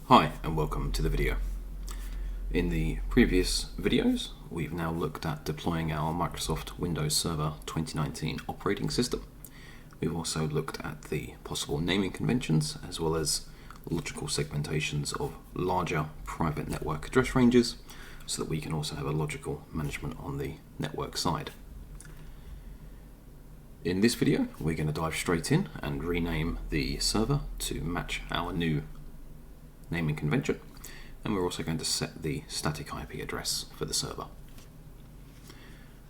Hi and welcome to the video. In the previous videos we've now looked at deploying our Microsoft Windows Server 2019 operating system. We've also looked at the possible naming conventions as well as logical segmentations of larger private network address ranges so that we can also have a logical management on the network side. In this video we're going to dive straight in and rename the server to match our new naming convention, and we're also going to set the static IP address for the server.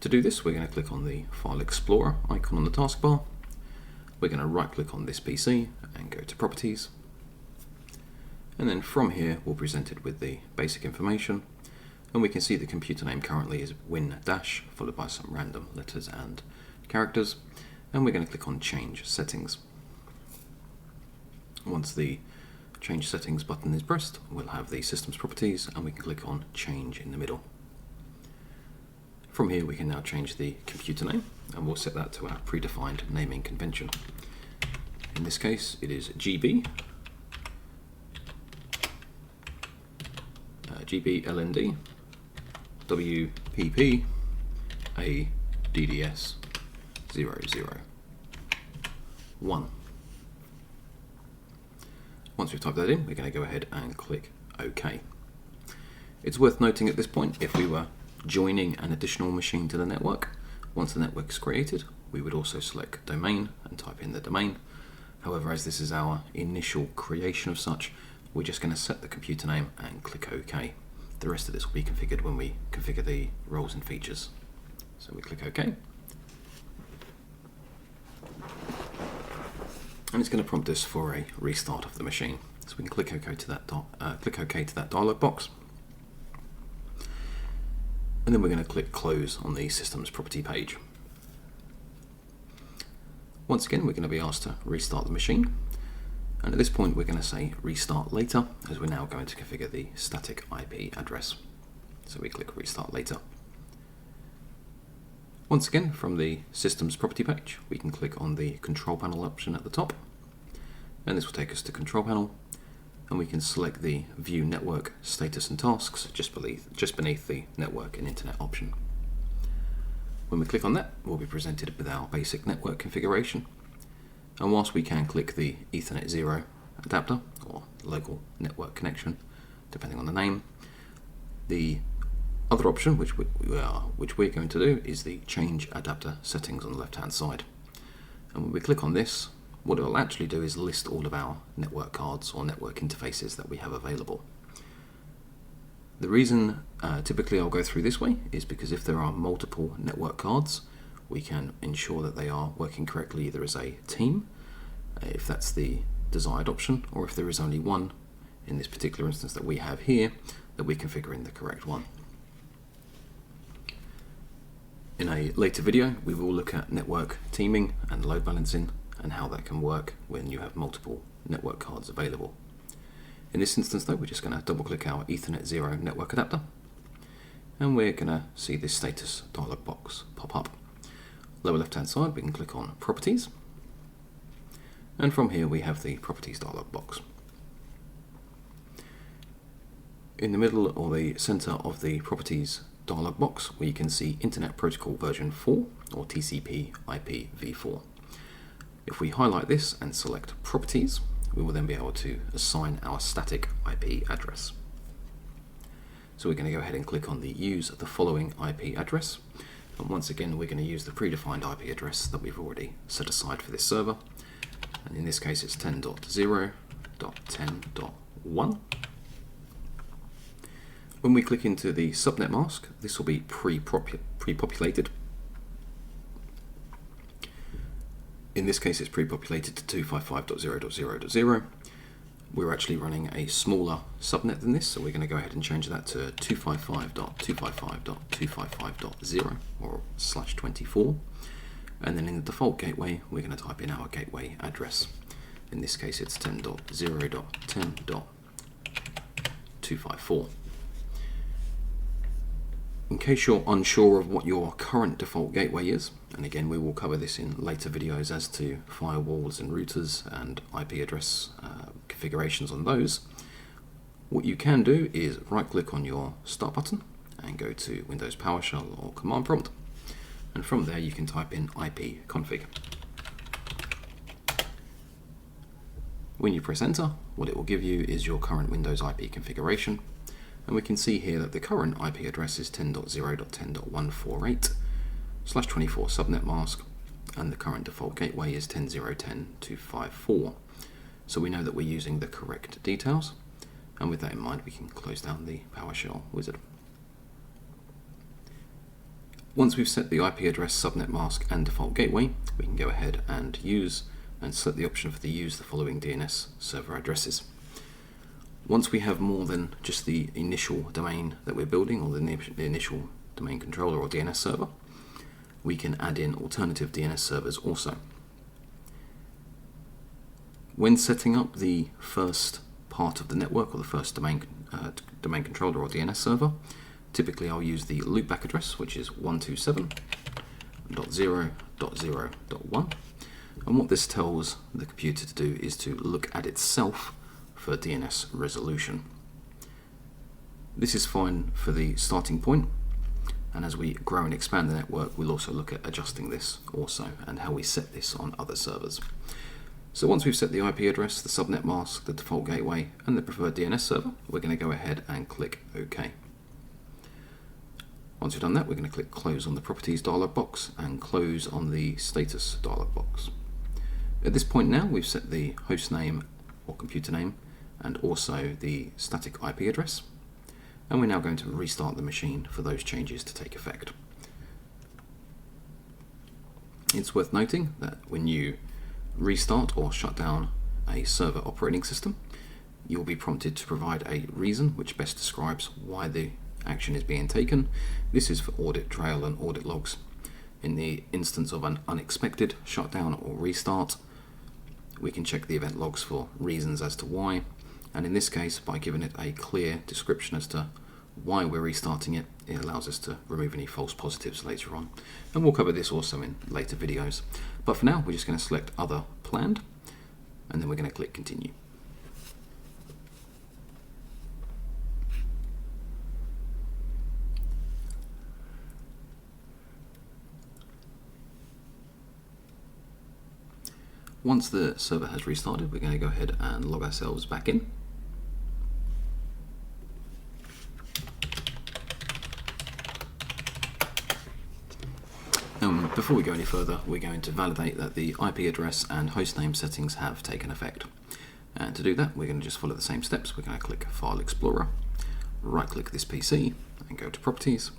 To do this, we're going to click on the File Explorer icon on the taskbar. We're going to right click on this PC and go to Properties, and then from here we're presented with the basic information, and we can see the computer name currently is Win- followed by some random letters and characters, and we're going to click on Change Settings. Once the Change Settings button is pressed, we'll have the system's properties and we can click on Change in the middle. From here we can now change the computer name and we'll set that to our predefined naming convention. In this case it is GB, GBLND, WPP, ADDS 001. Once we've typed that in, we're going to go ahead and click OK. It's worth noting at this point, if we were joining an additional machine to the network, once the network is created, we would also select domain and type in the domain. However, as this is our initial creation of such, we're just going to set the computer name and click OK. The rest of this will be configured when we configure the roles and features. So we click OK. And it's going to prompt us for a restart of the machine. So we can click OK to that dialog box, and then we're going to click Close on the Systems Property page. Once again, we're going to be asked to restart the machine, and at this point we're going to say Restart Later, as we're now going to configure the static IP address. So we click Restart Later. Once again, from the Systems Property page, we can click on the Control Panel option at the top, and this will take us to Control Panel, and we can select the View Network Status and Tasks just beneath the Network and Internet option. When we click on that, we'll be presented with our basic network configuration, and whilst we can click the Ethernet 0 adapter, or local network connection, depending on the name, the other option, which we're going to do, is the Change Adapter Settings on the left-hand side. And when we click on this, what it will actually do is list all of our network cards or network interfaces that we have available. The reason typically I'll go through this way is because if there are multiple network cards, we can ensure that they are working correctly either as a team, if that's the desired option, or if there is only one, in this particular instance that we have here, that we configure in the correct one. In a later video, we will look at network teaming and load balancing and how that can work when you have multiple network cards available. In this instance though, we're just going to double click our Ethernet 0 network adapter, and we're going to see this status dialog box pop up. Lower left hand side we can click on Properties, and from here we have the Properties dialog box. In the middle or the center of the Properties dialog box, where you can see Internet Protocol version 4 or TCP IP v4. If we highlight this and select Properties, we will then be able to assign our static IP address. So we're going to go ahead and click on the Use the following IP address, and once again we're going to use the predefined IP address that we've already set aside for this server, and in this case it's 10.0.10.1. When we click into the subnet mask, this will be pre-populated. In this case it's pre-populated to 255.0.0.0. We're actually running a smaller subnet than this, so we're going to go ahead and change that to 255.255.255.0 or /24. And then in the default gateway we're going to type in our gateway address. In this case it's 10.0.10.254. In case you're unsure of what your current default gateway is, and again we will cover this in later videos as to firewalls and routers and IP address configurations on those, What you can do is right click on your Start button and go to Windows PowerShell or Command Prompt, and from there you can type in ipconfig. When you press enter, what it will give you is your current Windows IP configuration, and we can see here that the current IP address is 10.0.10.148/24 subnet mask, and the current default gateway is 10.0.10.254. So we know that we're using the correct details, and with that in mind we can close down the PowerShell wizard. Once we've set the IP address, subnet mask and default gateway, we can go ahead and select the option for the use the following DNS server addresses. Once we have more than just the initial domain that we're building, or the initial domain controller or DNS server, we can add in alternative DNS servers also. When setting up the first part of the network, or the first domain controller or DNS server, typically I'll use the loopback address, which is 127.0.0.1, and what this tells the computer to do is to look at itself for DNS resolution. This is fine for the starting point, and as we grow and expand the network, we'll also look at adjusting this also, and how we set this on other servers. So once we've set the IP address, the subnet mask, the default gateway, and the preferred DNS server, we're going to go ahead and click OK. Once we've done that, we're going to click Close on the Properties dialog box and Close on the Status dialog box. At this point now, we've set the host name or computer name and also the static IP address, and we're now going to restart the machine for those changes to take effect. It's worth noting that when you restart or shut down a server operating system, you'll be prompted to provide a reason which best describes why the action is being taken. This is for audit trail and audit logs. In the instance of an unexpected shutdown or restart, we can check the event logs for reasons as to why, and in this case, by giving it a clear description as to why we're restarting it, it allows us to remove any false positives later on, and we'll cover this also in later videos. But for now, we're just going to select Other Planned, and then we're going to click Continue. Once the server has restarted, we're going to go ahead and log ourselves back in. Before we go any further, we're going to validate that the IP address and hostname settings have taken effect. And to do that, we're going to just follow the same steps. We're going to click File Explorer, right-click this PC, and go to Properties.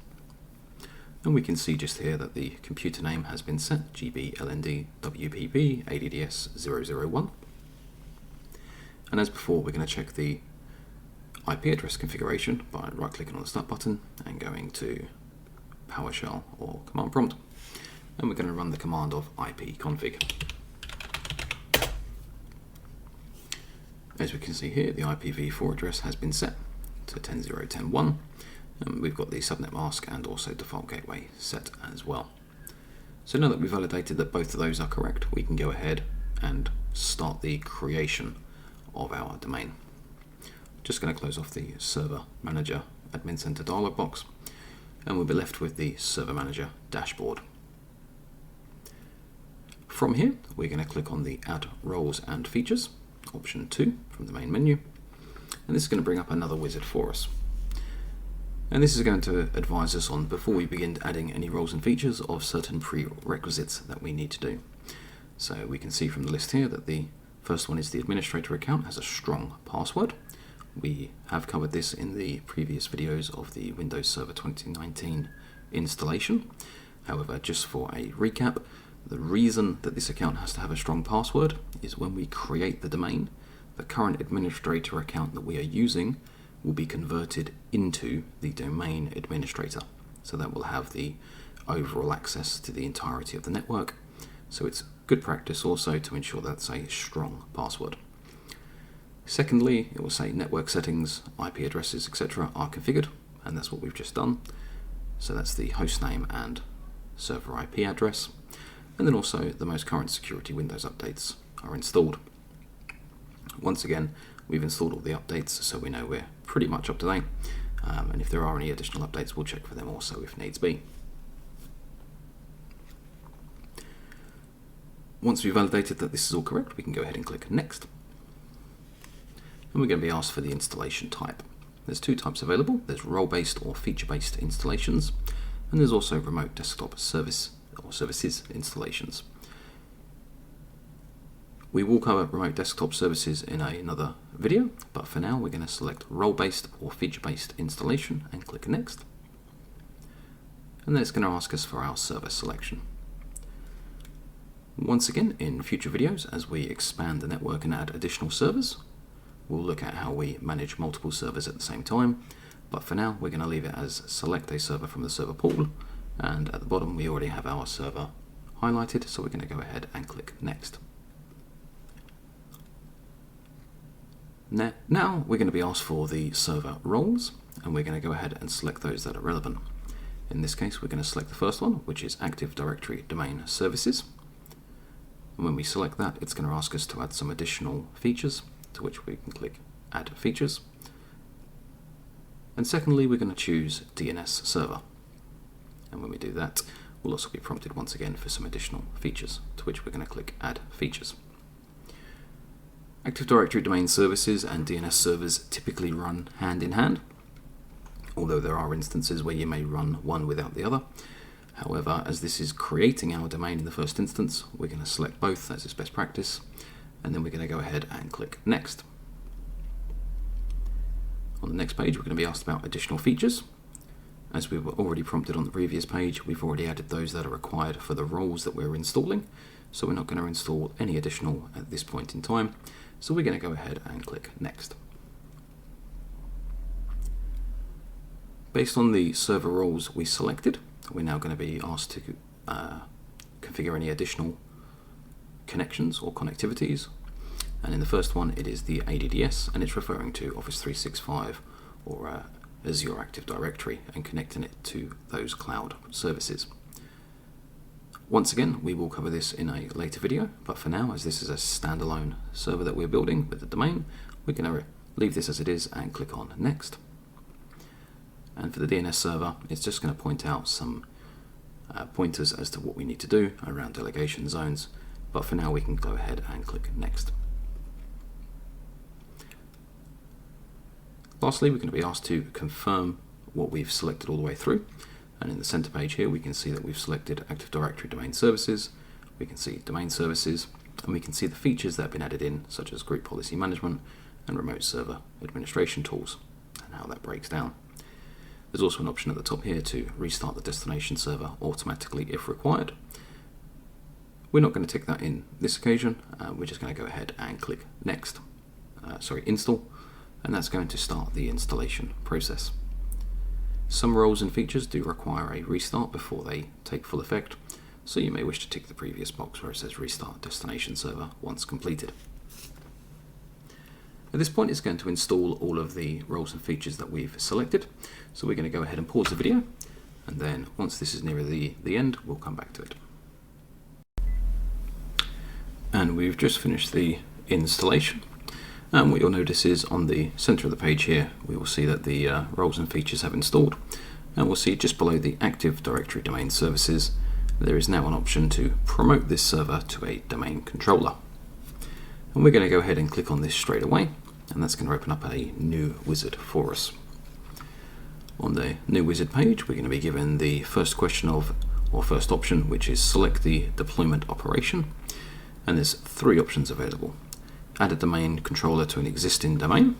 And we can see just here that the computer name has been set, GBLND-WPP ADDS 001. And as before, we're going to check the IP address configuration by right-clicking on the Start button and going to PowerShell or Command Prompt. And we're going to run the command of ipconfig. As we can see here, the IPv4 address has been set to 10.0.10.1. And we've got the subnet mask and also default gateway set as well. So now that we've validated that both of those are correct, we can go ahead and start the creation of our domain. Just going to close off the Server Manager Admin Center dialog box, and we'll be left with the Server Manager dashboard. From here, we're going to click on the Add Roles and Features, option 2 from the main menu, and this is going to bring up another wizard for us. And this is going to advise us on, before we begin adding any roles and features, of certain prerequisites that we need to do. So we can see from the list here that the first one is the administrator account has a strong password. We have covered this in the previous videos of the Windows Server 2019 installation. However, just for a recap, the reason that this account has to have a strong password is when we create the domain, the current administrator account that we are using will be converted into the domain administrator. So that will have the overall access to the entirety of the network. So it's good practice also to ensure that's a strong password. Secondly, it will say network settings, IP addresses, etc. are configured, and that's what we've just done. So that's the host name and server IP address. And then also the most current security Windows updates are installed. Once again, we've installed all the updates, so we know we're pretty much up to date. And if there are any additional updates, we'll check for them also if needs be. Once we've validated that this is all correct, we can go ahead and click Next. And we're going to be asked for the installation type. There's two types available. There's role-based or feature-based installations, and there's also remote desktop service or services installations. We will cover remote desktop services in another video, but for now we're going to select role-based or feature-based installation and click Next. And then it's going to ask us for our server selection. Once again, in future videos, as we expand the network and add additional servers, we'll look at how we manage multiple servers at the same time. But for now, we're going to leave it as select a server from the server pool. And at the bottom, we already have our server highlighted, so we're going to go ahead and click Next. Now we're going to be asked for the server roles, and we're going to go ahead and select those that are relevant. In this case, we're going to select the first one, which is Active Directory Domain Services. And when we select that, it's going to ask us to add some additional features, to which we can click Add Features. And secondly, we're going to choose DNS Server. And when we do that, we'll also be prompted once again for some additional features, to which we're going to click Add Features. Active Directory Domain Services and DNS servers typically run hand in hand, although there are instances where you may run one without the other. However, as this is creating our domain in the first instance, we're going to select both as is best practice, and then we're going to go ahead and click Next. On the next page, we're going to be asked about additional features. As we were already prompted on the previous page, we've already added those that are required for the roles that we're installing, so we're not going to install any additional at this point in time, so we're going to go ahead and click Next. Based on the server roles we selected, we're now going to be asked to configure any additional connections or connectivities. And in the first one, it is the ADDS, and it's referring to Office 365 or Azure Active Directory and connecting it to those cloud services. Once again, we will cover this in a later video, but for now, as this is a standalone server that we're building with the domain, we're going to leave this as it is and click on Next. And for the DNS server, it's just going to point out some pointers as to what we need to do around delegation zones. But for now, we can go ahead and click Next. Lastly, we're going to be asked to confirm what we've selected all the way through. And in the center page here, we can see that we've selected Active Directory Domain Services. We can see Domain Services, and we can see the features that have been added in, such as Group Policy Management and Remote Server Administration Tools, and how that breaks down. There's also an option at the top here to restart the destination server automatically if required. We're not going to tick that in this occasion. We're just going to go ahead and click Install, and that's going to start the installation process. Some roles and features do require a restart before they take full effect, so you may wish to tick the previous box where it says Restart Destination Server once completed. At this point, it's going to install all of the roles and features that we've selected. So we're going to go ahead and pause the video, and then once this is near the end, we'll come back to it. And we've just finished the installation. And what you'll notice is on the center of the page here, we will see that the roles and features have installed. And we'll see just below the Active Directory Domain Services, there is now an option to promote this server to a domain controller. And we're going to go ahead and click on this straight away, and that's going to open up a new wizard for us. On the new wizard page, we're going to be given the first question or first option, which is select the deployment operation. And there's three options available. Add a domain controller to an existing domain,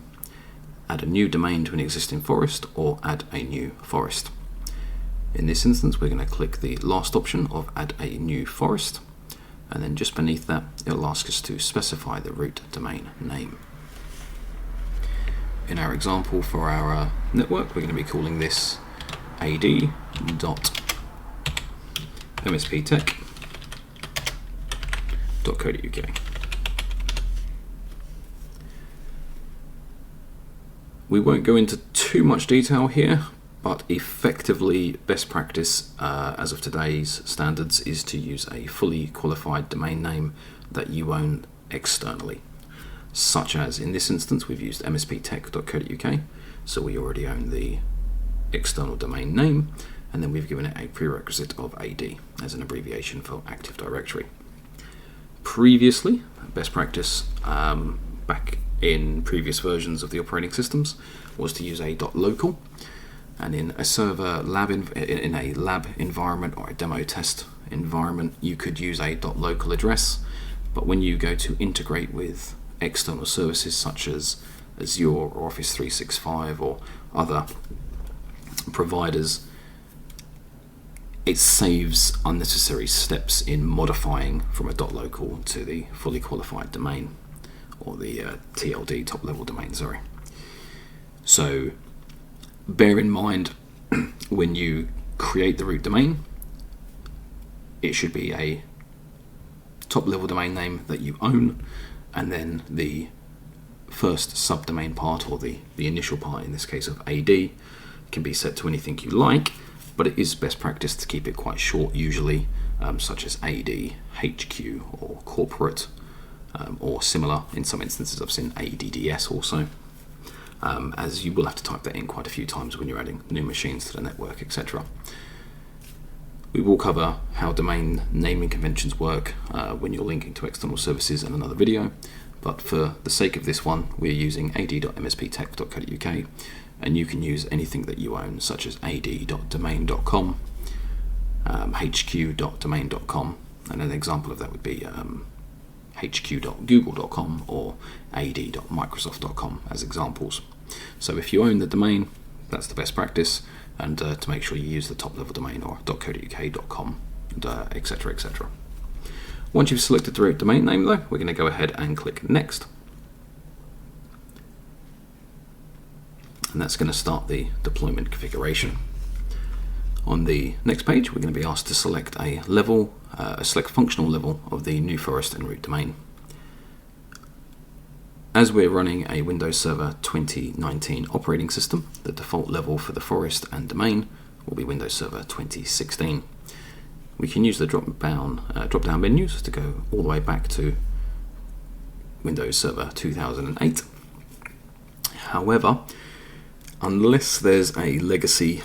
add a new domain to an existing forest, or add a new forest. In this instance, we're going to click the last option of add a new forest. And then just beneath that, it'll ask us to specify the root domain name. In our example for our network, we're going to be calling this AD.msptech.co.uk. We won't go into too much detail here, but effectively best practice as of today's standards is to use a fully qualified domain name that you own externally, such as in this instance we've used msptech.co.uk, So we already own the external domain name, and then we've given it a prerequisite of AD as an abbreviation for Active Directory. Previously, best practice back in previous versions of the operating systems was to use a .local, and in a server lab in a lab environment or a demo test environment, you could use a .local address. But when you go to integrate with external services such as Azure or Office 365 or other providers, it saves unnecessary steps in modifying from a .local to the fully qualified domain, or the TLD, top level domain, sorry. So bear in mind when you create the root domain, it should be a top level domain name that you own, and then the first subdomain part, or the initial part in this case of AD, can be set to anything you like, but it is best practice to keep it quite short usually, such as AD, HQ or corporate, or similar. In some instances I've seen ADDS also, as you will have to type that in quite a few times when you're adding new machines to the network, etc. We will cover how domain naming conventions work when you're linking to external services in another video, but for the sake of this one we're using ad.msptech.co.uk, and you can use anything that you own, such as ad.domain.com, hq.domain.com, and an example of that would be hq.google.com or ad.microsoft.com as examples. So if you own the domain, that's the best practice, and to make sure you use the top level domain or .co.uk.com, and etc, etc. Once you've selected the root domain name though, we're going to go ahead and click next. And that's going to start the deployment configuration. On the next page, we're going to be asked to select a level, select functional level of the new forest and root domain. As we're running a Windows Server 2019 operating system, the default level for the forest and domain will be Windows Server 2016. We can use the drop-down menus to go all the way back to Windows Server 2008. However, unless there's a legacy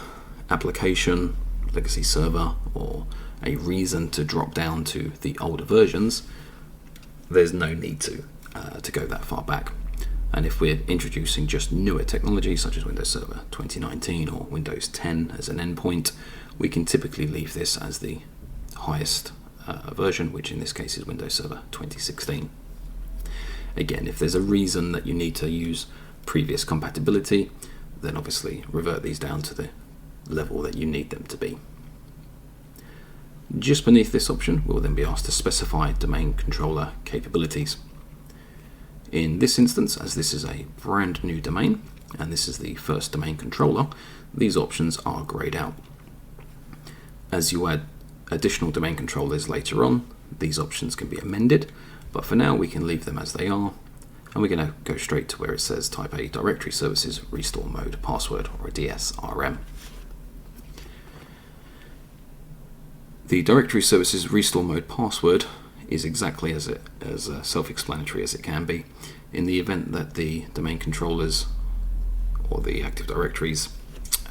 application, legacy server, or a reason to drop down to the older versions, there's no need to go that far back. And if we're introducing just newer technology such as Windows Server 2019 or Windows 10 as an endpoint, we can typically leave this as the highest version, which in this case is Windows Server 2016. Again, if there's a reason that you need to use previous compatibility, then obviously revert these down to the level that you need them to be. Just beneath this option, we'll then be asked to specify domain controller capabilities. In this instance, as this is a brand new domain, and this is the first domain controller, these options are grayed out. As you add additional domain controllers later on, these options can be amended, but for now we can leave them as they are. And we're going to go straight to where it says type a directory services restore mode password, or a DSRM. The directory services restore mode password is exactly as self-explanatory as it can be. In the event that the domain controllers or the Active Directories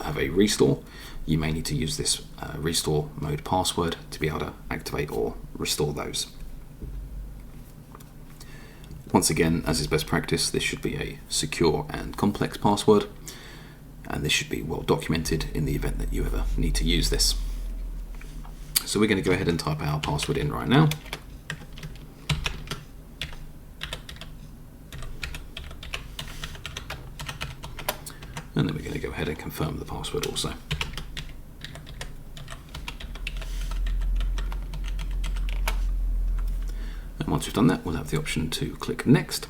have a restore, you may need to use this restore mode password to be able to activate or restore those. Once again, as is best practice, this should be a secure and complex password, and this should be well documented in the event that you ever need to use this. So we're going to go ahead and type our password in right now. And then we're going to go ahead and confirm the password also. And once we've done that, we'll have the option to click next,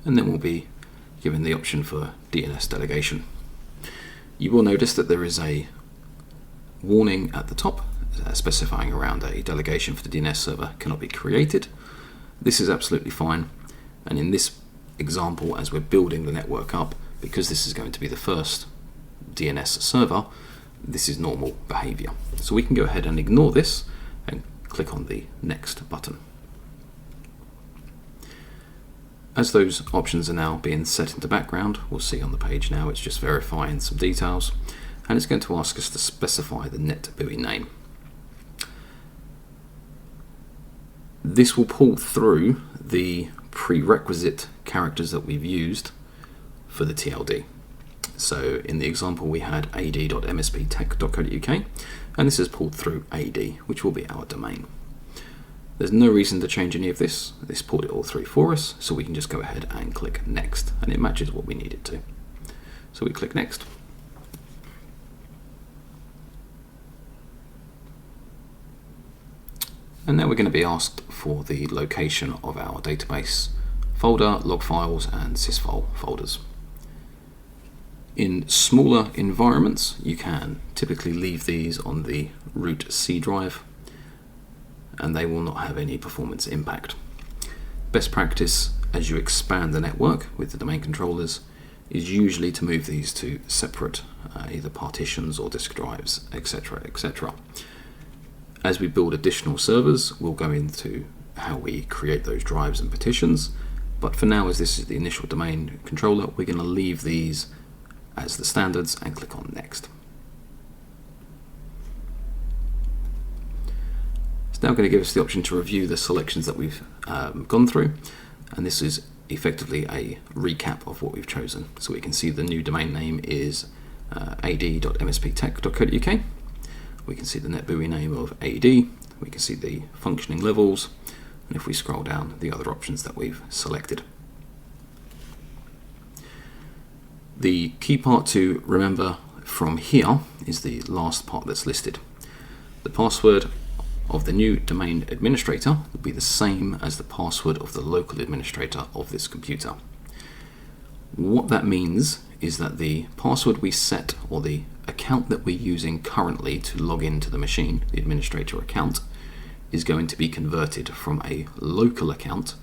and then we'll be given the option for DNS delegation. You will notice that there is a warning at the top specifying around a delegation for the DNS server cannot be created. This is absolutely fine, and in this example, as we're building the network up, because this is going to be the first DNS server, this is normal behavior. So we can go ahead and ignore this and click on the next button. As those options are now being set into background, we'll see on the page now it's just verifying some details, and it's going to ask us to specify the net buoy name. This will pull through the prerequisite characters that we've used for the TLD. So in the example we had ad.msptech.co.uk, and this has pulled through AD, which will be our domain. There's no reason to change any of this. This pulled it all through for us, so we can just go ahead and click next, and it matches what we need it to. So we click next. And now we're going to be asked for the location of our database folder, log files, and sysfile folders. In smaller environments, you can typically leave these on the root C drive, and they will not have any performance impact. Best practice as you expand the network with the domain controllers is usually to move these to separate either partitions or disk drives, etc., etc. As we build additional servers, we'll go into how we create those drives and partitions, but for now, as this is the initial domain controller, we're going to leave these as the standards and click on next. It's now going to give us the option to review the selections that we've gone through, and this is effectively a recap of what we've chosen. So we can see the new domain name is ad.msptech.co.uk. We can see the net buoy name of AD, we can see the functioning levels, and if we scroll down, the other options that we've selected. The key part to remember from here is the last part that's listed. The password of the new domain administrator will be the same as the password of the local administrator of this computer. What that means is that the password we set, or the account that we're using currently to log into the machine, the administrator account, is going to be converted from a local account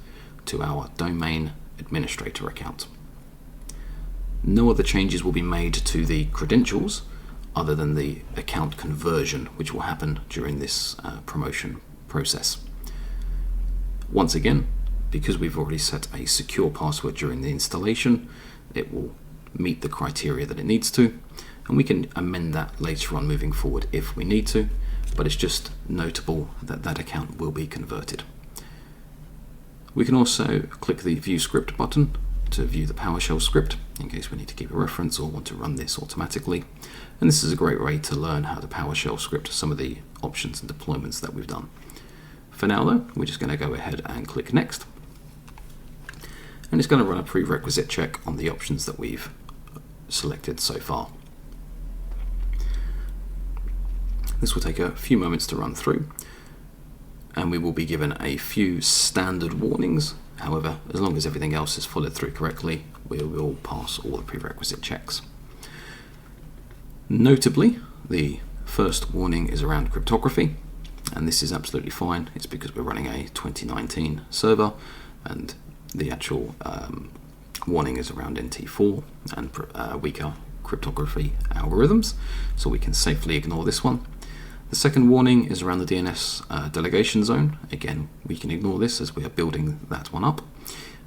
to our domain administrator account. No other changes will be made to the credentials other than the account conversion, which will happen during this promotion process. Once again, because we've already set a secure password during the installation, it will meet the criteria that it needs to, and we can amend that later on moving forward if we need to, but it's just notable that that account will be converted. We can also click the View Script button to view the PowerShell script in case we need to keep a reference or want to run this automatically, and this is a great way to learn how to PowerShell script some of the options and deployments that we've done. For now though, we're just going to go ahead and click next, and it's going to run a prerequisite check on the options that we've selected so far. This will take a few moments to run through, and we will be given a few standard warnings. However, as long as everything else is followed through correctly, we will pass all the prerequisite checks. Notably, the first warning is around cryptography, and this is absolutely fine. It's because we're running a 2019 server, and the actual warning is around NT4 and weaker cryptography algorithms, so we can safely ignore this one. The second warning is around the DNS delegation zone. Again, we can ignore this as we are building that one up.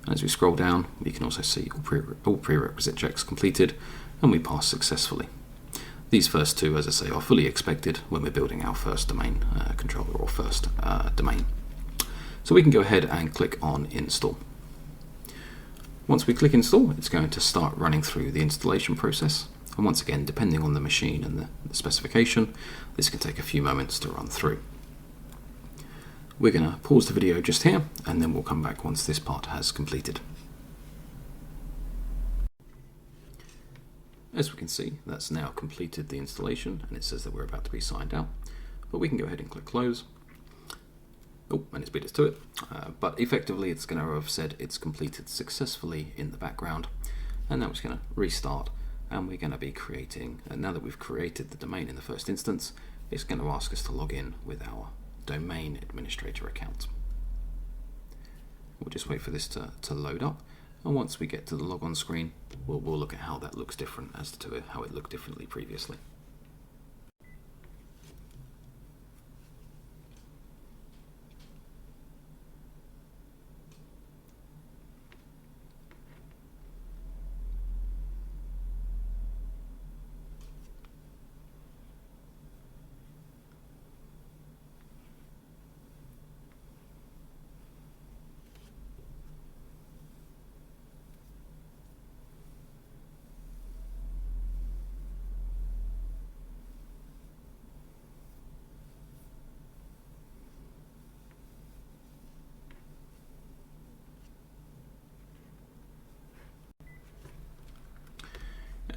And as we scroll down, we can also see all prerequisite checks completed, and we pass successfully. These first two, as I say, are fully expected when we're building our first domain controller or first domain. So we can go ahead and click on Install. Once we click Install, it's going to start running through the installation process. And once again, depending on the machine and the specification, this can take a few moments to run through. We're going to pause the video just here, and then we'll come back once this part has completed. As we can see, that's now completed the installation, and it says that we're about to be signed out. But we can go ahead and click Close. Oh, and it's beat us to it. But effectively, it's going to have said it's completed successfully in the background, and now it's going to restart. And we're going to be creating, and now that we've created the domain in the first instance, it's going to ask us to log in with our domain administrator account. We'll just wait for this to load up, and once we get to the logon screen, we'll look at how that looks different as to how it looked differently previously.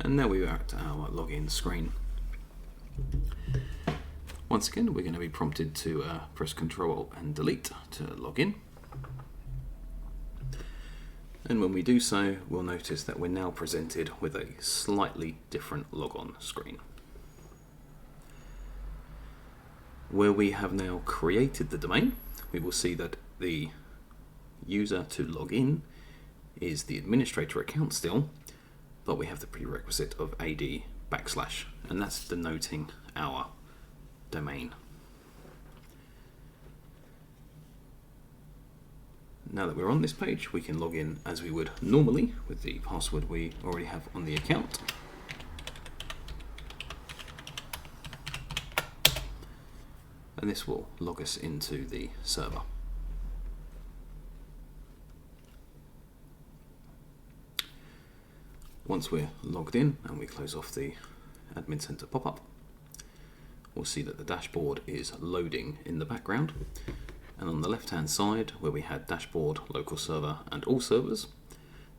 And now we're at our login screen. Once again, we're going to be prompted to press Ctrl and Delete to log in. And when we do so, we'll notice that we're now presented with a slightly different logon screen, where we have now created the domain. We will see that the user to log in is the administrator account still, but we have the prerequisite of AD/, and that's denoting our domain. Now that we're on this page, we can log in as we would normally with the password we already have on the account. And this will log us into the server. Once we're logged in and we close off the Admin Center pop-up, we'll see that the dashboard is loading in the background. And on the left-hand side, where we had dashboard, local server, and all servers,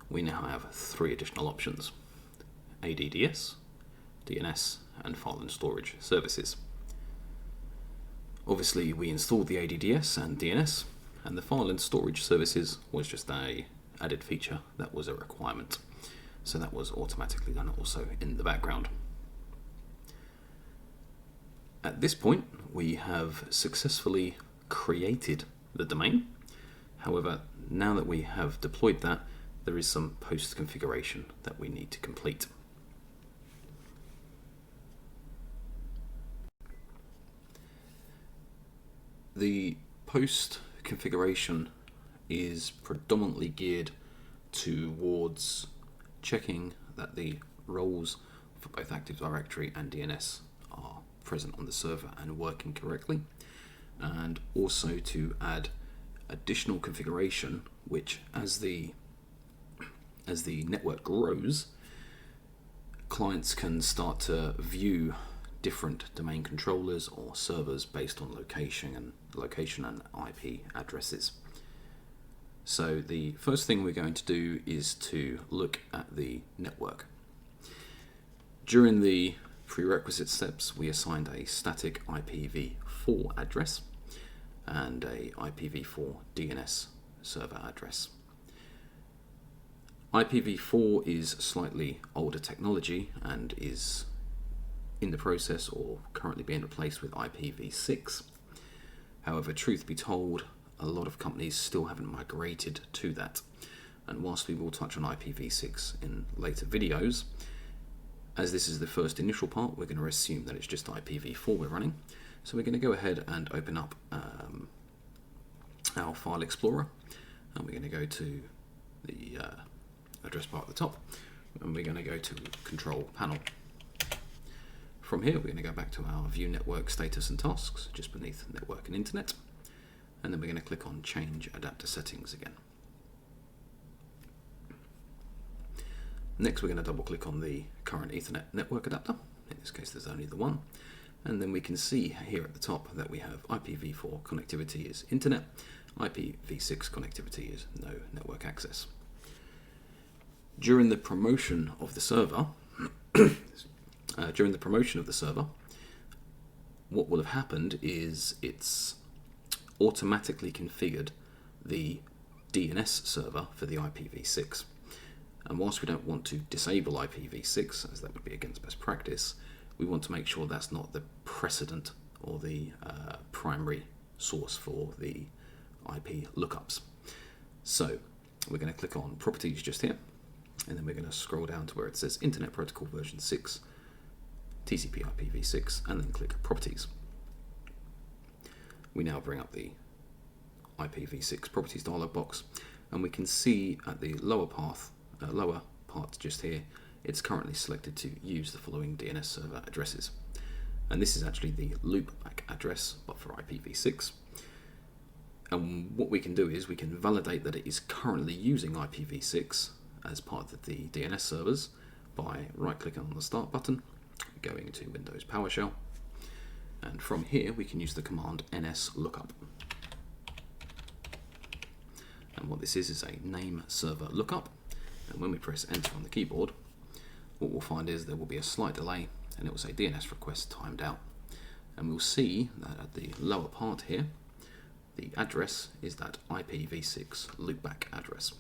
we now have 3 additional options: ADDS, DNS, and file and storage services. Obviously, we installed the ADDS and DNS, and the file and storage services was just an added feature that was a requirement. So that was automatically done also in the background. At this point, we have successfully created the domain. However, now that we have deployed that, there is some post configuration that we need to complete. The post configuration is predominantly geared towards checking that the roles for both Active Directory and DNS are present on the server and working correctly, and also to add additional configuration which, as the network grows, clients can start to view different domain controllers or servers based on location and IP addresses. So the first thing we're going to do is to look at the network. During the prerequisite steps, we assigned a static IPv4 address and a IPv4 DNS server address. IPv4 is slightly older technology and is in the process or currently being replaced with IPv6. However, truth be told, a lot of companies still haven't migrated to that. And whilst we will touch on IPv6 in later videos, as this is the first initial part, we're going to assume that it's just IPv4 we're running. So we're going to go ahead and open up our File Explorer, and we're going to go to the address bar at the top, and we're going to go to Control Panel. From here, we're going to go back to our View Network Status and Tasks, just beneath Network and Internet, and then we're going to click on Change Adapter Settings again. Next, we're going to double click on the current Ethernet network adapter. In this case, there's only the one. And then we can see here at the top that we have IPv4 connectivity is Internet, IPv6 connectivity is no network access. During the promotion of the server, what will have happened is it's automatically configured the DNS server for the IPv6. And whilst we don't want to disable IPv6, as that would be against best practice, we want to make sure that's not the precedent or the primary source for the IP lookups. So we're going to click on Properties just here, and then we're going to scroll down to where it says Internet Protocol version 6, TCP IPv6, and then click Properties. We now bring up the IPv6 Properties dialog box, and we can see at the lower part just here, it's currently selected to use the following DNS server addresses. And this is actually the loopback address, but for IPv6. And what we can do is we can validate that it is currently using IPv6 as part of the DNS servers by right-clicking on the Start button, going to Windows PowerShell, and from here we can use the command ns lookup. And what this is a name server lookup, and when we press enter on the keyboard, what we'll find is there will be a slight delay and it will say DNS request timed out. And we'll see that at the lower part here, the address is that IPv6 loopback address.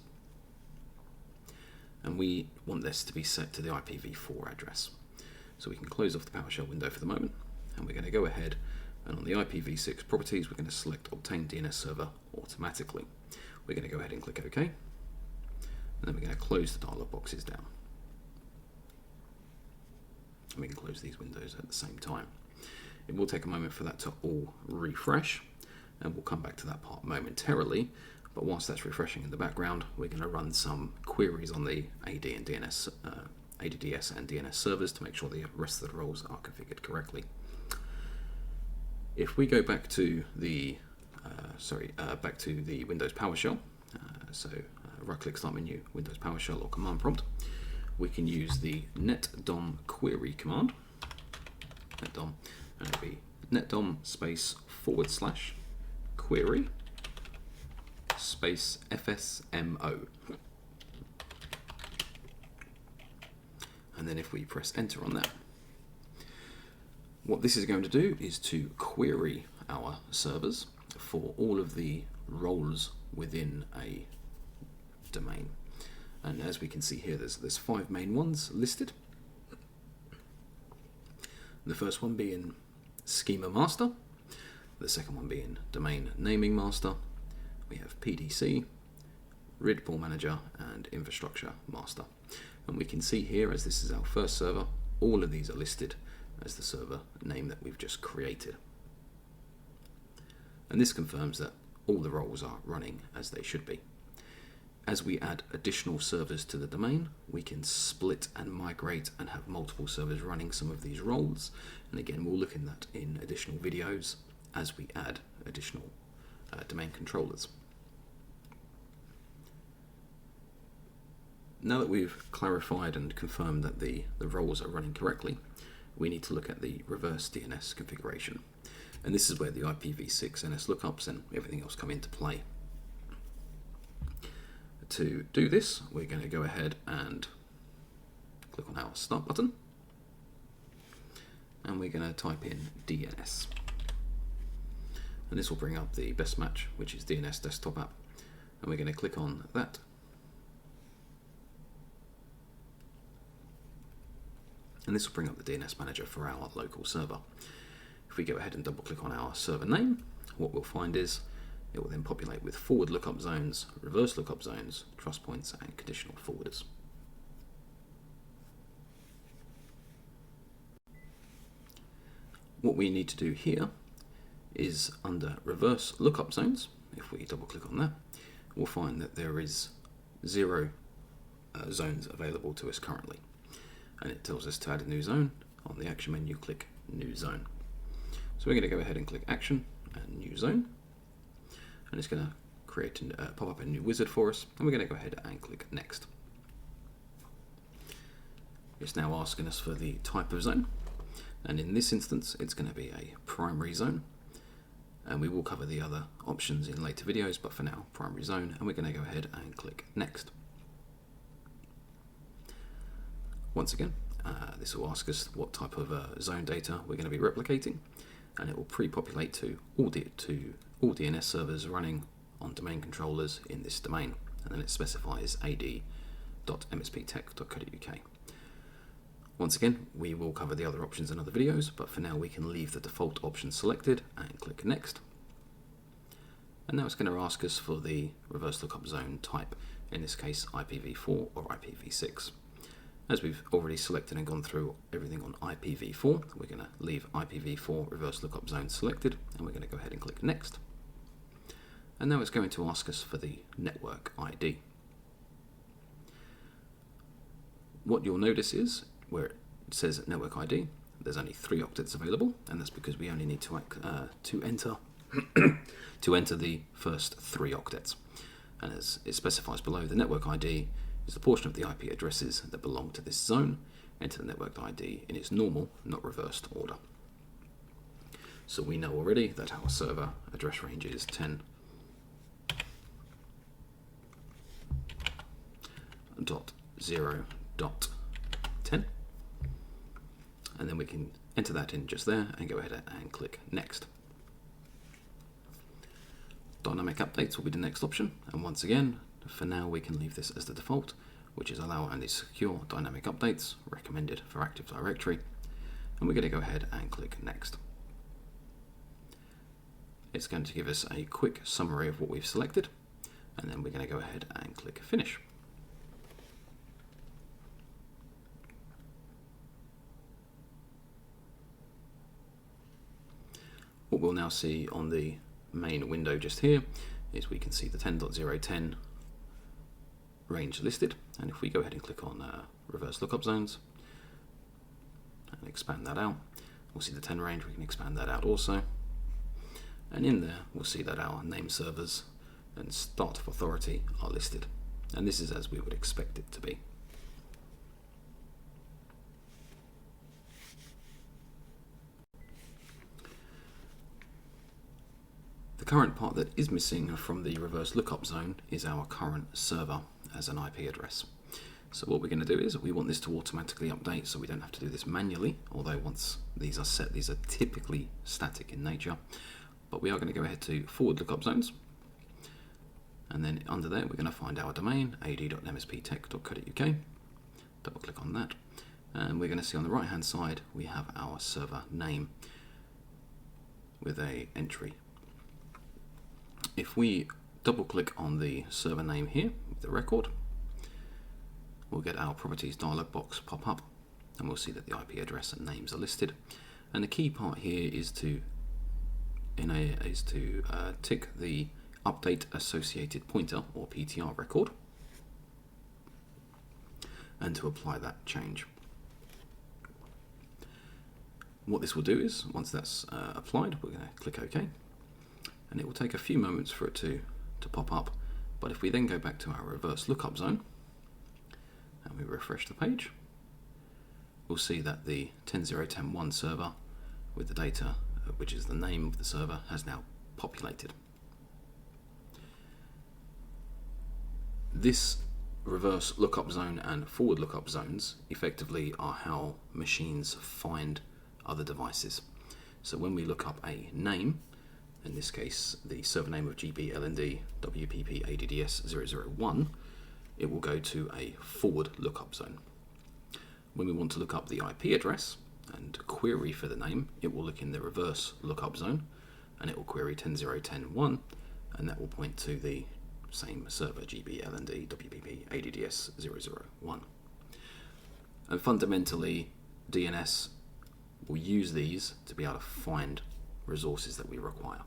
And we want this to be set to the IPv4 address. So we can close off the PowerShell window for the moment, and we're going to go ahead and on the IPv6 properties, we're going to select Obtain DNS Server automatically. We're going to go ahead and click OK, and then we're going to close the dialog boxes down. And we can close these windows at the same time. It will take a moment for that to all refresh, and we'll come back to that part momentarily. But whilst that's refreshing in the background, we're going to run some queries on the ADDS and DNS servers to make sure the rest of the roles are configured correctly. If we go back to the Windows PowerShell, right-click Start Menu, Windows PowerShell or Command Prompt, we can use the netdom query command. Netdom, and it'll be netdom / query fsmo. And then if we press enter on that, what this is going to do is to query our servers for all of the roles within a domain. And as we can see here, there's 5 main ones listed. The first one being Schema Master, the second one being Domain Naming Master. We have PDC, RID Pool Manager, and Infrastructure Master. And we can see here, as this is our first server, all of these are listed as the server name that we've just created. And this confirms that all the roles are running as they should be. As we add additional servers to the domain, we can split and migrate and have multiple servers running some of these roles. And again, we'll look in that in additional videos as we add additional domain controllers. Now that we've clarified and confirmed that the roles are running correctly, we need to look at the Reverse DNS configuration. And this is where the IPv6 NS lookups and everything else come into play. To do this, we're going to go ahead and click on our Start button. And we're going to type in DNS. And this will bring up the best match, which is DNS Desktop App. And we're going to click on that. And this will bring up the DNS manager for our local server. If we go ahead and double click on our server name, what we'll find is it will then populate with forward lookup zones, reverse lookup zones, trust points, and conditional forwarders. What we need to do here is under reverse lookup zones. If we double click on that, we'll find that there is 0 zones available to us currently. And it tells us to add a new zone. On the action menu, click New Zone. So we're going to go ahead and click Action and New Zone. And it's going to create pop up a new wizard for us. And we're going to go ahead and click Next. It's now asking us for the type of zone. And in this instance, it's going to be a primary zone. And we will cover the other options in later videos, but for now, primary zone. And we're going to go ahead and click Next. Once again, this will ask us what type of zone data we're going to be replicating, and it will pre-populate to all DNS servers running on domain controllers in this domain, and then it specifies ad.msptech.co.uk. Once again, we will cover the other options in other videos, but for now we can leave the default option selected and click Next. And now it's going to ask us for the reverse lookup zone type, in this case IPv4 or IPv6. As we've already selected and gone through everything on IPv4, we're going to leave IPv4 reverse lookup zone selected, and we're going to go ahead and click Next. And now it's going to ask us for the network ID. What you'll notice is, where it says network ID, there's only 3 octets available, and that's because we only need to enter to enter the first 3 octets. And as it specifies below, the network ID is the portion of the IP addresses that belong to this zone. Enter the network ID in its normal, not reversed order. So we know already that our server address range is 10.0.10. and then we can enter that in just there and go ahead and click Next. Dynamic updates will be the next option, and once again, for now we can leave this as the default, which is allow only secure dynamic updates, recommended for Active Directory, and we're going to go ahead and click Next. It's going to give us a quick summary of what we've selected, and then we're going to go ahead and click Finish. What we'll now see on the main window just here is we can see the 10.010 range listed, and if we go ahead and click on Reverse Lookup Zones and expand that out, we'll see the 10 range. We can expand that out also, and in there we'll see that our name servers and start of authority are listed, and this is as we would expect it to be. The current part that is missing from the reverse lookup zone is our current server as an IP address. So what we're going to do is we want this to automatically update, so we don't have to do this manually, although once these are set, these are typically static in nature. But we are going to go ahead to forward lookup zones, and then under there we're going to find our domain, ad.msptech.co.uk. Double click on that, and we're going to see on the right hand side we have our server name with a entry. If we double click on the server name here with the record, we'll get our properties dialog box pop up, and we'll see that the IP address and names are listed. And the key part here is to tick the update associated pointer or PTR record, and to apply that change. What this will do is, once that's applied, we're going to click OK. And it will take a few moments for it to pop up, but if we then go back to our reverse lookup zone and we refresh the page, we'll see that the 10.0.10.1 server with the data, which is the name of the server, has now populated. This reverse lookup zone and forward lookup zones effectively are how machines find other devices. So when we look up a name, in this case the server name of GB/LND WPP ADDS 001, it will go to a forward lookup zone. When we want to look up the IP address and query for the name, it will look in the reverse lookup zone, and it will query 10.0.10.1, and that will point to the same server, GB/LND WPP ADDS 001. And fundamentally, DNS will use these to be able to find resources that we require.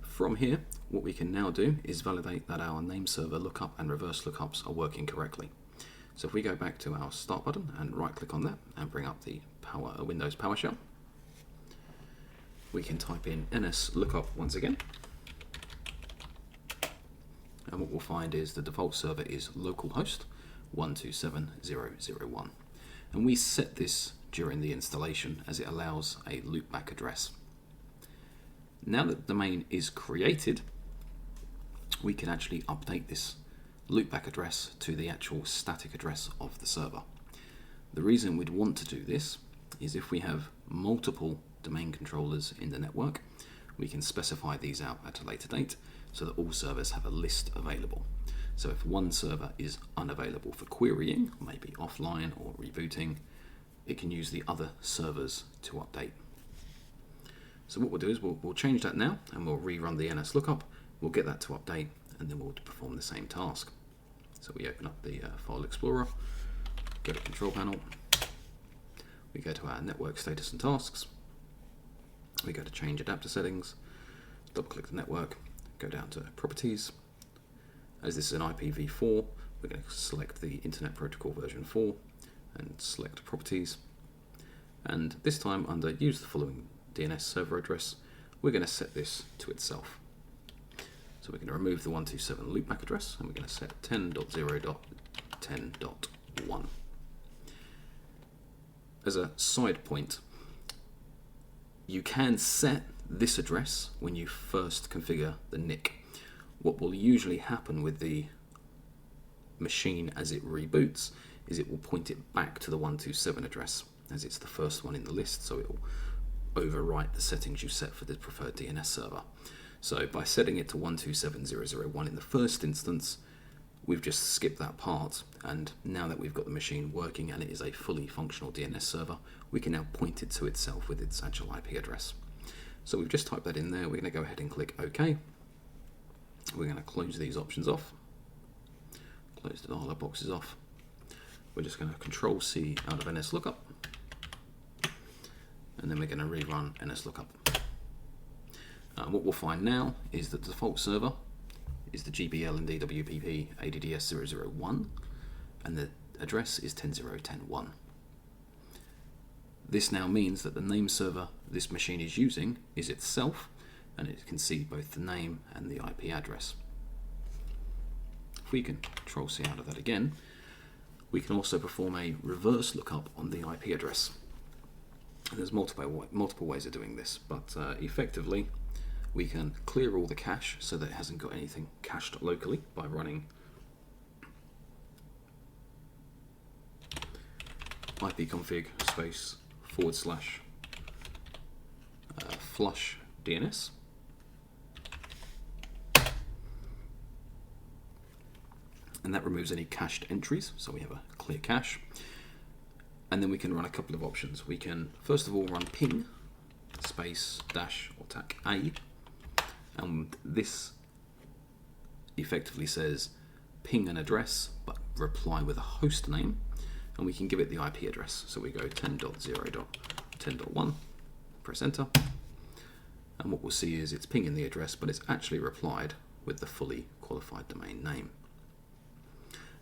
From here, what we can now do is validate that our name server lookup and reverse lookups are working correctly. So if we go back to our Start button and right click on that and bring up the Windows PowerShell, we can type in ns lookup once again, and what we'll find is the default server is localhost 127.0.0.1, and we set this during the installation as it allows a loopback address. Now that the domain is created, we can actually update this loopback address to the actual static address of the server. The reason we'd want to do this is if we have multiple domain controllers in the network, we can specify these out at a later date so that all servers have a list available. So if one server is unavailable for querying, maybe offline or rebooting, it can use the other servers to update. So what we'll do is we'll change that now, and we'll rerun the NS lookup, we'll get that to update, and then we'll perform the same task. So we open up the File Explorer, go to Control Panel, we go to our Network Status and Tasks, we go to Change Adapter Settings, double click the network, go down to Properties. As this is an IPv4, we're going to select the Internet Protocol version 4 and select Properties. And this time, under Use the following DNS server address, we're going to set this to itself. So we're going to remove the 127 loopback address, and we're going to set 10.0.10.1. As a side point, you can set this address when you first configure the NIC. What will usually happen with the machine as it reboots is it will point it back to the 127 address as it's the first one in the list, so it will overwrite the settings you set for the preferred DNS server. So by setting it to 127.0.0.1 in the first instance, we've just skipped that part, and now that we've got the machine working and it is a fully functional DNS server, we can now point it to itself with its actual IP address. So we've just typed that in there. We're going to go ahead and click OK. We're going to close these options off, close the dialog boxes off. We're just going to Control-C out of NS Lookup, and then we're going to rerun NS Lookup. What we'll find now is that the default server is the GBL and DWPP ADDS 001, and the address is 10.0.10.1. This now means that the name server this machine is using is itself, and it can see both the name and the IP address. If we can Control-C out of that again, we can also perform a reverse lookup on the IP address. There's multiple ways of doing this, but effectively we can clear all the cache so that it hasn't got anything cached locally by running ipconfig space / flush DNS. And that removes any cached entries, so we have a clear cache. And then we can run a couple of options. We can first of all run ping space dash or tac A, and this effectively says ping an address but reply with a host name, and we can give it the IP address. So we go 10.0.10.1, press enter, and what we'll see is it's pinging the address, but it's actually replied with the fully qualified domain name.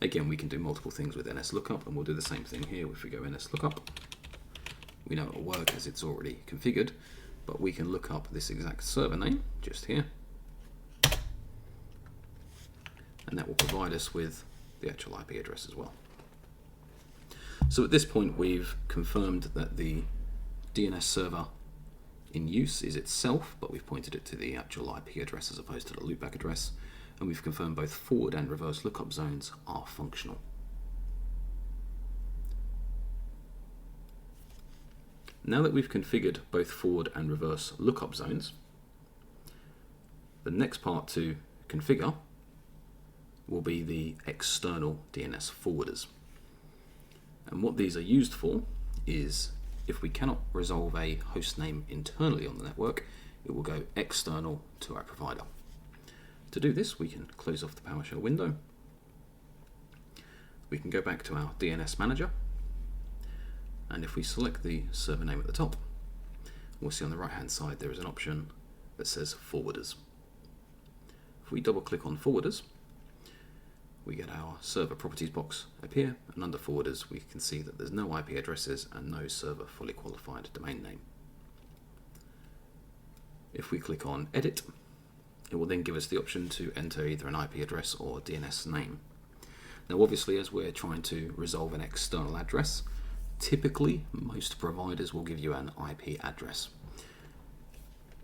Again, we can do multiple things with NS Lookup, and we'll do the same thing here. If we go NS Lookup, we know it will work as it's already configured, but we can look up this exact server name just here, and that will provide us with the actual IP address as well. So at this point, we've confirmed that the DNS server in use is itself, but we've pointed it to the actual IP address as opposed to the loopback address. And we've confirmed both forward and reverse lookup zones are functional. Now that we've configured both forward and reverse lookup zones, the next part to configure will be the external DNS forwarders. And what these are used for is if we cannot resolve a host name internally on the network, it will go external to our provider. To do this, we can close off the PowerShell window. We can go back to our DNS manager, and if we select the server name at the top, we'll see on the right hand side there is an option that says forwarders. If we double click on forwarders, we get our server properties box appear, and under forwarders we can see that there's no IP addresses and no server fully qualified domain name. If we click on edit, it will then give us the option to enter either an IP address or DNS name. Now obviously, as we're trying to resolve an external address, typically most providers will give you an IP address.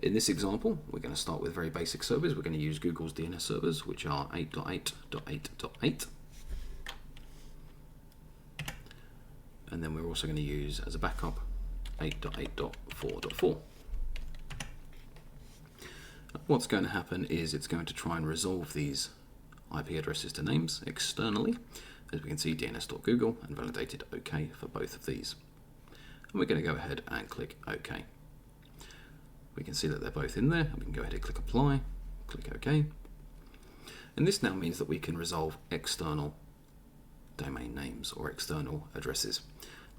In this example, we're going to start with very basic servers. We're going to use Google's DNS servers, which are 8.8.8.8. And then we're also going to use as a backup 8.8.4.4. What's going to happen is it's going to try and resolve these IP addresses to names externally. As we can see, dns.google, and validated OK for both of these. And we're going to go ahead and click OK. We can see that they're both in there, and we can go ahead and click Apply, click OK. And this now means that we can resolve external domain names or external addresses.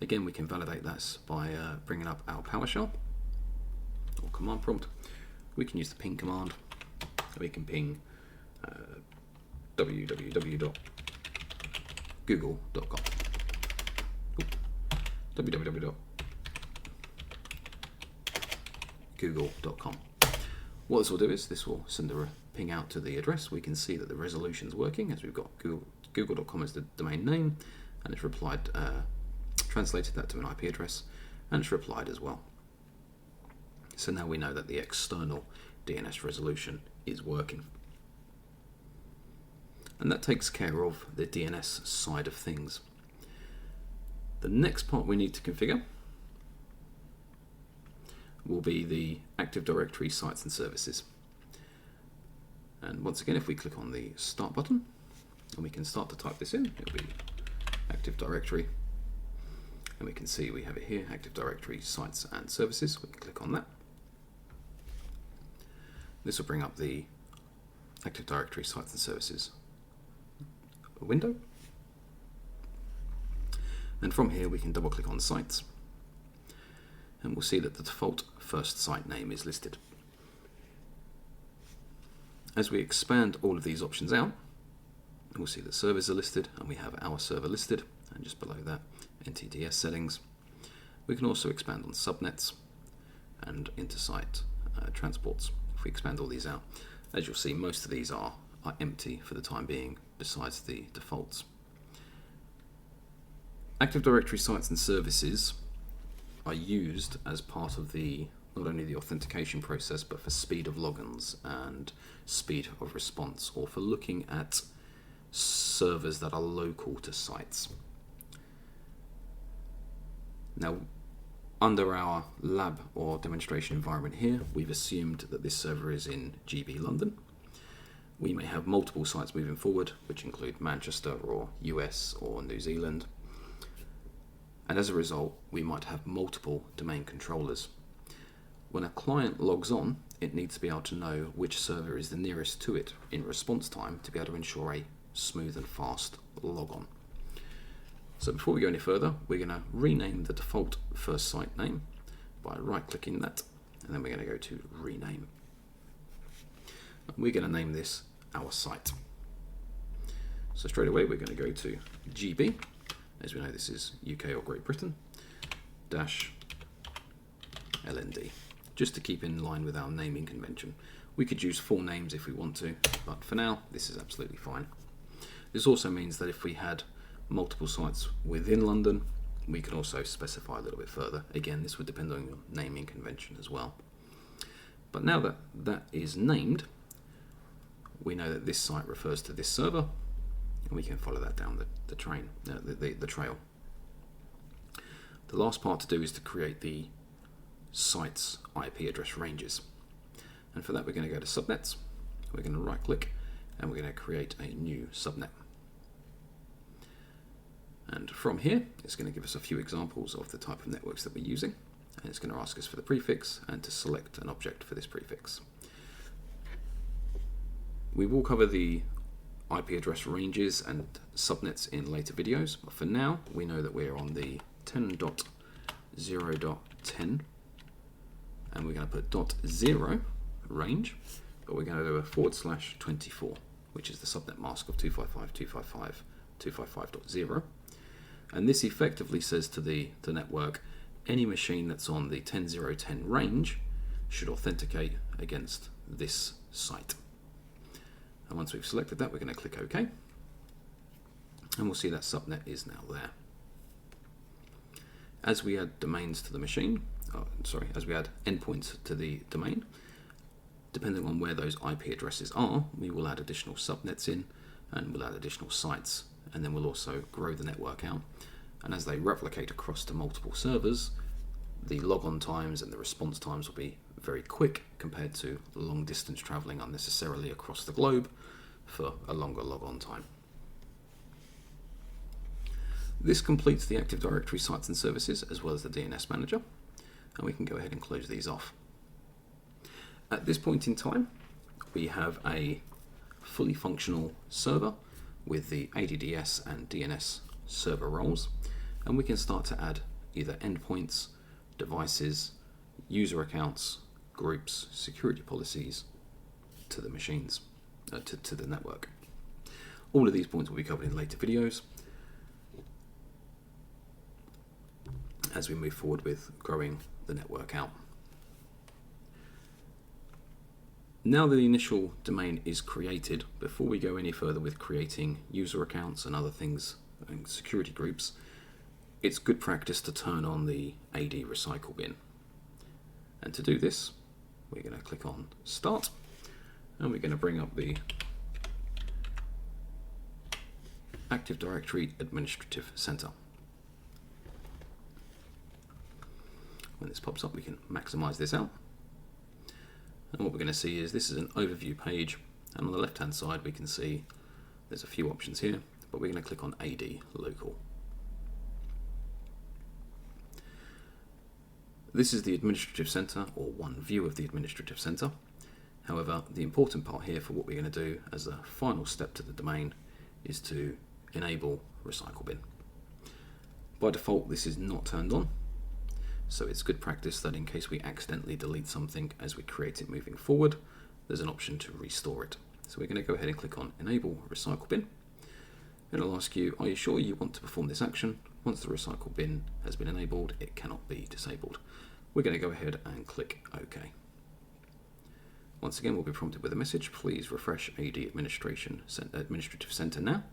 Again, we can validate that by bringing up our PowerShell or command prompt. We can use the ping command. We can ping www.google.com. www.google.com. What this will do is this will send a ping out to the address. We can see that the resolution is working as we've got google.com as the domain name, and it's replied, translated that to an IP address, and it's replied as well. So now we know that the external DNS resolution is working. And that takes care of the DNS side of things. The next part we need to configure will be the Active Directory sites and services. And once again, if we click on the Start button, and we can start to type this in, it'll be Active Directory. And we can see we have it here, Active Directory sites and services. We can click on that. This will bring up the Active Directory sites and services window. And from here we can double click on sites, and we'll see that the default first site name is listed. As we expand all of these options out, we'll see that servers are listed, and we have our server listed, and just below that NTDS settings. We can also expand on subnets and inter-site transports. If we expand all these out, as you'll see, most of these are empty for the time being, besides the defaults. Active Directory sites and services are used as part of not only the authentication process, but for speed of logins and speed of response, or for looking at servers that are local to sites. Now, under our lab or demonstration environment here, we've assumed that this server is in GB London. We may have multiple sites moving forward, which include Manchester or US or New Zealand. And as a result, we might have multiple domain controllers. When a client logs on, it needs to be able to know which server is the nearest to it in response time to be able to ensure a smooth and fast logon. So before we go any further, we're going to rename the default first site name by right-clicking that, and then we're going to go to rename. And we're going to name this our site. So straight away we're going to go to GB, as we know this is UK or Great Britain, dash LND, just to keep in line with our naming convention. We could use full names if we want to, but for now this is absolutely fine. This also means that if we had multiple sites within London, we can also specify a little bit further. Again, this would depend on your naming convention as well. But now that that is named, we know that this site refers to this server, and we can follow that down the trail. The last part to do is to create the site's IP address ranges. And for that, we're going to go to subnets. We're going to right click, and we're going to create a new subnet. And from here, it's going to give us a few examples of the type of networks that we're using. And it's going to ask us for the prefix and to select an object for this prefix. We will cover the IP address ranges and subnets in later videos, but for now, we know that we're on the 10.0.10, and we're going to put .0 range, but we're going to do a /24, which is the subnet mask of 255.255.255.0. And this effectively says to the network, any machine that's on the 10.0.10 range should authenticate against this site. And once we've selected that, we're going to click OK. And we'll see that subnet is now there. As we add domains to the machine, as we add endpoints to the domain, depending on where those IP addresses are, we will add additional subnets in, and we'll add additional sites, and then we'll also grow the network out. And as they replicate across to multiple servers, the logon times and the response times will be very quick compared to long distance traveling unnecessarily across the globe for a longer logon time. This completes the Active Directory sites and services as well as the DNS manager, and we can go ahead and close these off. At this point in time, we have a fully functional server with the ADDS and DNS server roles, and we can start to add either endpoints, devices, user accounts, groups, security policies to the machines, to the network. All of these points will be covered in later videos as we move forward with growing the network out. Now that the initial domain is created, before we go any further with creating user accounts and other things and security groups, it's good practice to turn on the AD recycle bin. And to do this, we're going to click on Start, and we're going to bring up the Active Directory Administrative Center. When this pops up, we can maximize this out. And what we're going to see is this is an overview page, and on the left hand side we can see there's a few options here, but we're going to click on AD Local. This is the Administrative Center, or one view of the Administrative Center. However, the important part here for what we're going to do as a final step to the domain is to enable Recycle Bin. By default, this is not turned on, so it's good practice that in case we accidentally delete something as we create it moving forward, there's an option to restore it. So we're going to go ahead and click on Enable Recycle Bin. And it'll ask you, are you sure you want to perform this action? Once the Recycle Bin has been enabled, it cannot be disabled. We're going to go ahead and click OK. Once again, we'll be prompted with a message. Please refresh AD Administrative Center now.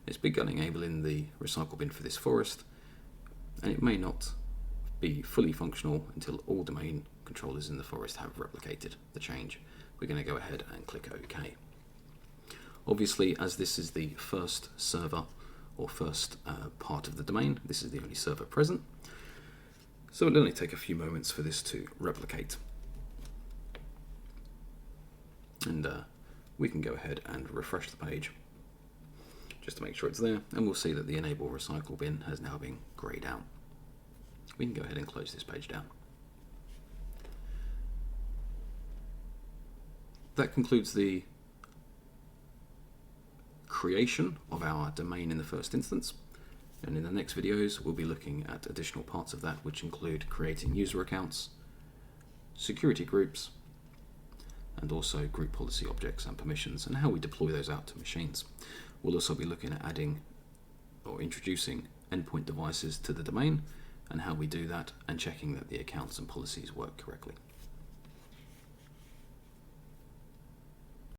It's begun enabling the Recycle Bin for this forest, and it may not be fully functional until all domain controllers in the forest have replicated the change. We're going to go ahead and click OK. Obviously, as this is the first server or first part of the domain, this is the only server present, so it'll only take a few moments for this to replicate. And we can go ahead and refresh the page just to make sure it's there, and we'll see that the Enable Recycle Bin has now been greyed out. We can go ahead and close this page down. That concludes the creation of our domain in the first instance, and in the next videos we'll be looking at additional parts of that, which include creating user accounts, security groups, and also group policy objects and permissions, and how we deploy those out to machines. We'll also be looking at adding or introducing endpoint devices to the domain, and how we do that, and checking that the accounts and policies work correctly.